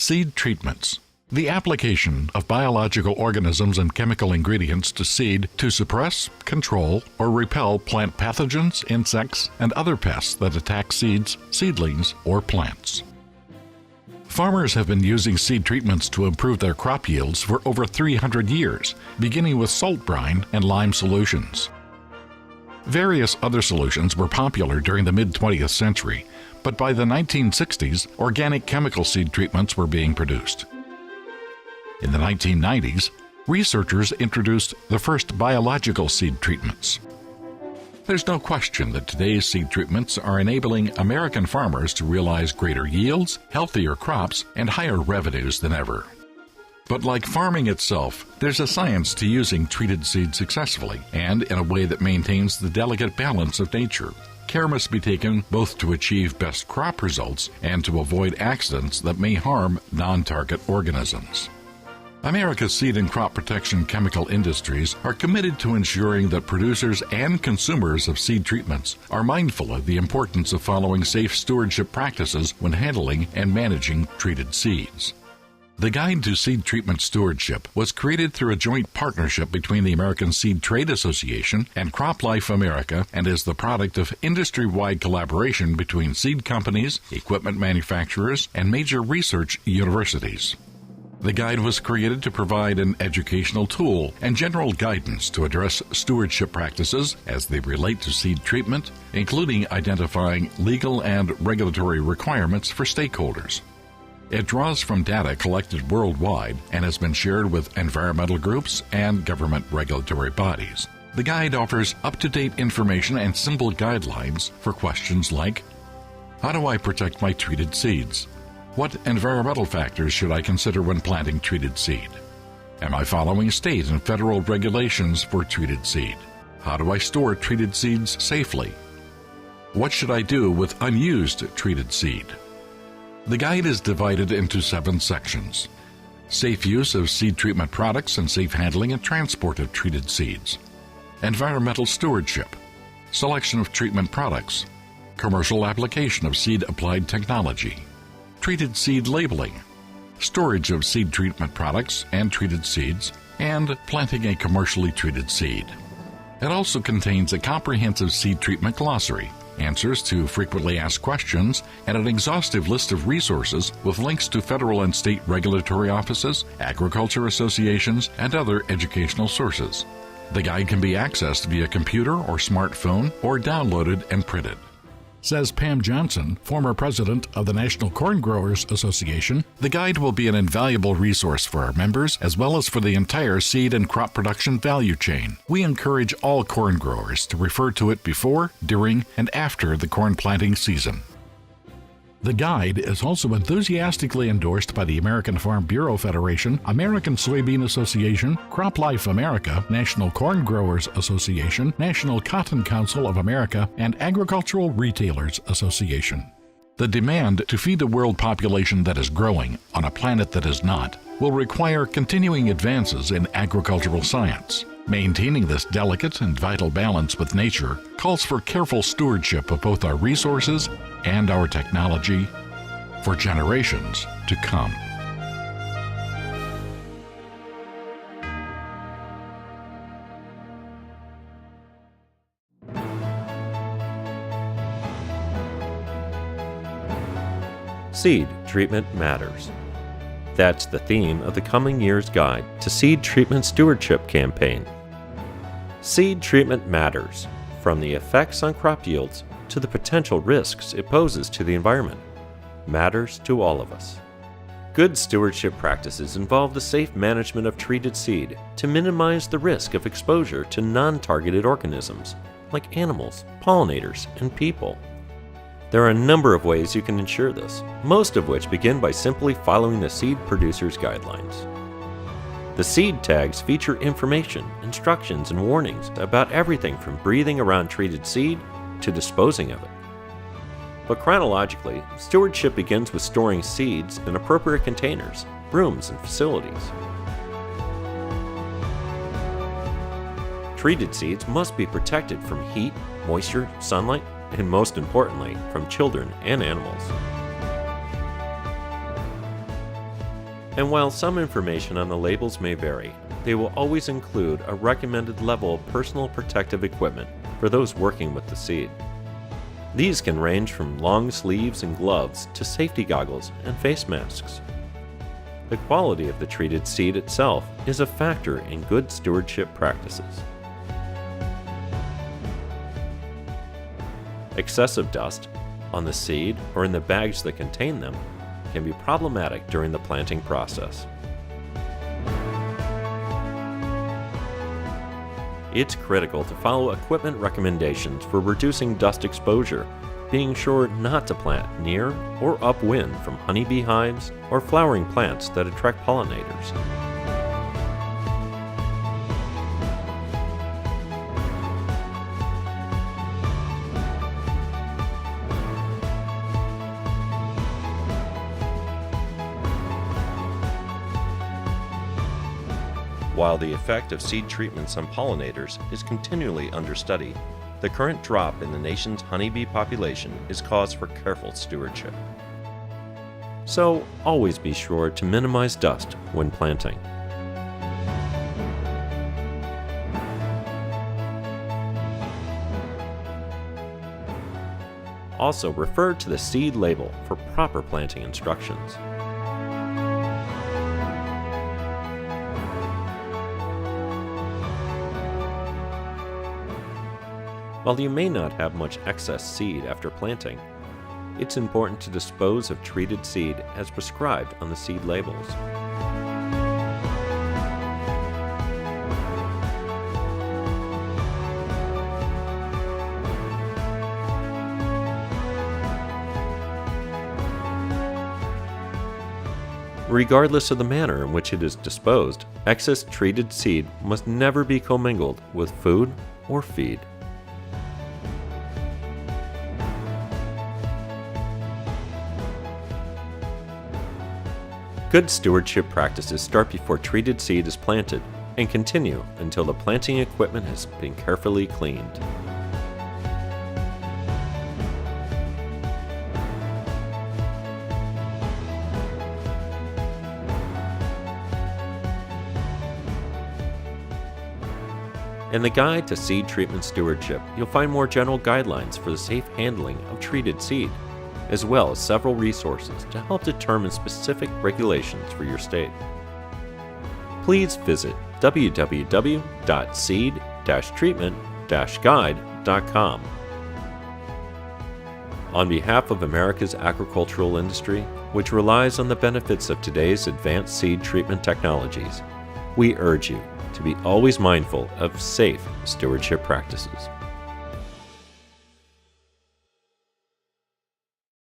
Seed treatments. The application of biological organisms and chemical ingredients to seed to suppress, control, or repel plant pathogens, insects, and other pests that attack seeds, seedlings, or plants. Farmers have been using seed treatments to improve their crop yields for over 300 years, beginning with salt brine and lime solutions. Various other solutions were popular during the mid-20th century, but by the 1960s, organic chemical seed treatments were being produced. In the 1990s, researchers introduced the first biological seed treatments. There's no question that today's seed treatments are enabling American farmers to realize greater yields, healthier crops, and higher revenues than ever. But like farming itself, there's a science to using treated seed successfully and in a way that maintains the delicate balance of nature. Care must be taken both to achieve best crop results and to avoid accidents that may harm non-target organisms. America's seed and crop protection chemical industries are committed to ensuring that producers and consumers of seed treatments are mindful of the importance of following safe stewardship practices when handling and managing treated seeds. The Guide to Seed Treatment Stewardship was created through a joint partnership between the American Seed Trade Association and CropLife America and is the product of industry-wide collaboration between seed companies, equipment manufacturers, and major research universities. The guide was created to provide an educational tool and general guidance to address stewardship practices as they relate to seed treatment, including identifying legal and regulatory requirements for stakeholders. It draws from data collected worldwide and has been shared with environmental groups and government regulatory bodies. The guide offers up-to-date information and simple guidelines for questions like, how do I protect my treated seeds? What environmental factors should I consider when planting treated seed? Am I following state and federal regulations for treated seed? How do I store treated seeds safely? What should I do with unused treated seed? The guide is divided into 7 sections. Safe use of seed treatment products and safe handling and transport of treated seeds. Environmental stewardship. Selection of treatment products. Commercial application of seed-applied technology. Treated seed labeling, storage of seed treatment products and treated seeds, and planting a commercially treated seed. It also contains a comprehensive seed treatment glossary, answers to frequently asked questions, and an exhaustive list of resources with links to federal and state regulatory offices, agriculture associations, and other educational sources. The guide can be accessed via computer or smartphone or downloaded and printed. Says Pam Johnson, former president of the National Corn Growers Association, the guide will be an invaluable resource for our members as well as for the entire seed and crop production value chain. We encourage all corn growers to refer to it before, during, and after the corn planting season. The guide is also enthusiastically endorsed by the American Farm Bureau Federation, American Soybean Association, CropLife America, National Corn Growers Association, National Cotton Council of America, and Agricultural Retailers Association. The demand to feed a world population that is growing on a planet that is not will require continuing advances in agricultural science. Maintaining this delicate and vital balance with nature calls for careful stewardship of both our resources and our technology for generations to come. Seed treatment matters. That's the theme of the coming year's Guide to Seed Treatment Stewardship campaign. Seed treatment matters, from the effects on crop yields to the potential risks it poses to the environment. Matters to all of us. Good stewardship practices involve the safe management of treated seed to minimize the risk of exposure to non-targeted organisms like animals, pollinators, and people. There are a number of ways you can ensure this, most of which begin by simply following the seed producer's guidelines. The seed tags feature information, instructions, and warnings about everything from breathing around treated seed to disposing of it. But chronologically, stewardship begins with storing seeds in appropriate containers, rooms, and facilities. Treated seeds must be protected from heat, moisture, sunlight, and most importantly, from children and animals. And while some information on the labels may vary, they will always include a recommended level of personal protective equipment for those working with the seed. These can range from long sleeves and gloves to safety goggles and face masks. The quality of the treated seed itself is a factor in good stewardship practices. Excessive dust on the seed or in the bags that contain them can be problematic during the planting process. It's critical to follow equipment recommendations for reducing dust exposure, being sure not to plant near or upwind from honeybee hives or flowering plants that attract pollinators. While the effect of seed treatments on pollinators is continually under study, the current drop in the nation's honeybee population is cause for careful stewardship. So always be sure to minimize dust when planting. Also refer to the seed label for proper planting instructions. While you may not have much excess seed after planting, it's important to dispose of treated seed as prescribed on the seed labels. Regardless of the manner in which it is disposed, excess treated seed must never be commingled with food or feed. Good stewardship practices start before treated seed is planted and continue until the planting equipment has been carefully cleaned. In the Guide to Seed Treatment Stewardship, you'll find more general guidelines for the safe handling of treated seed, as well as several resources to help determine specific regulations for your state. Please visit www.seed-treatment-guide.com. On behalf of America's agricultural industry, which relies on the benefits of today's advanced seed treatment technologies, we urge you to be always mindful of safe stewardship practices.